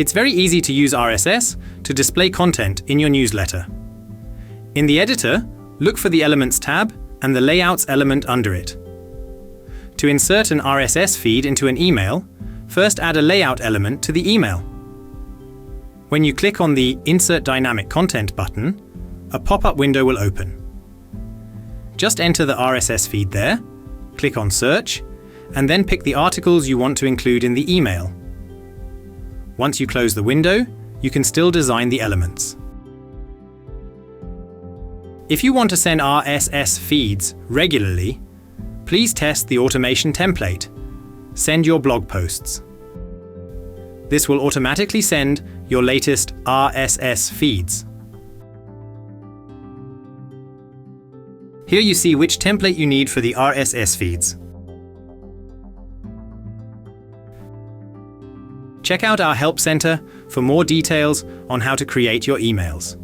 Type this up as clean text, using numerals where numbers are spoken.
It's very easy to use RSS to display content in your newsletter. In the editor, look for the Elements tab and the Layouts element under it. To insert an RSS feed into an email, first add a layout element to the email. When you click on the Insert Dynamic Content button, a pop-up window will open. Just enter the RSS feed there, click on Search, and then pick the articles you want to include in the email. Once you close the window, you can still design the elements. If you want to send RSS feeds regularly, please test the automation template. Send your blog posts. This will automatically send your latest RSS feeds. Here you see which template you need for the RSS feeds. Check out our Help Center for more details on how to create your emails.